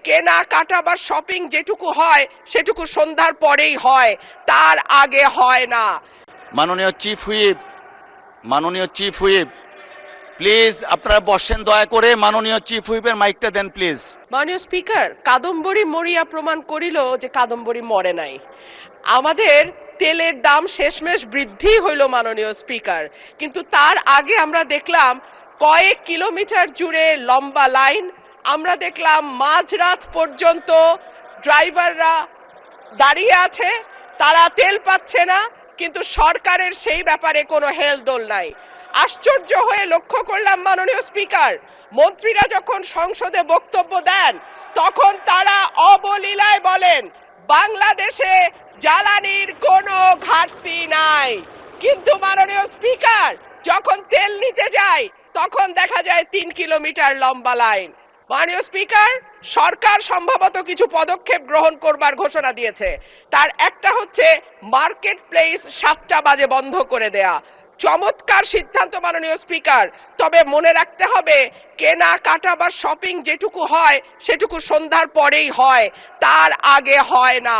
কেনাকাটা বা শপিং যেটুকু হয় সেটুকু সন্ধ্যার পরেই হয়, তার আগে হয় না। মাননীয় চিফ হুইপ প্লিজ আপনারা বসেন দয়া করে। মাননীয় চিফ হুইপের মাইকটা দেন প্লিজ। মাননীয় স্পিকার, কাদম্বরী মরিয়া প্রমাণ করিল যে কাদম্বরী মরে নাই। আমাদের তেলের দাম শেষমেশ বৃদ্ধি হইল মাননীয় স্পিকার, কিন্তু তার আগে আমরা দেখলাম কয়েক কিলোমিটার জুড়ে লম্বা লাইন। আমরা দেখলাম মাঝরাত পর্যন্ত ড্রাইভাররা দাঁড়িয়ে আছে, তারা তেল পাচ্ছে না, কিন্তু সরকারের সেই ব্যাপারে কোনো হেলদোল নাই। আশ্চর্য হয়ে লক্ষ্য করলাম মাননীয় স্পিকার, মন্ত্রীরা যখন সংসদে বক্তব্য দেন তখন তারা অবলীলায় বলেন বাংলাদেশে জ্বালানির কোনো ঘাটতি নাই, কিন্তু মাননীয় স্পিকার যখন তেল নিতে যায় তখন দেখা যায় 3 কিলোমিটার লম্বা লাইন। মাননীয় স্পিকার, সরকার সম্ভবত কিছু পদক্ষেপ গ্রহণ করবার ঘোষণা দিয়েছে। তার একটা হচ্ছে মার্কেট প্লেস 7টা বাজে বন্ধ করে দেয়া। চমৎকার সিদ্ধান্ত মাননীয় স্পিকার, তবে মনে রাখতে হবে কেনাকাটা বা শপিং যেটুকু হয় সেটুকু সন্ধ্যার পরেই হয়, তার আগে হয় না।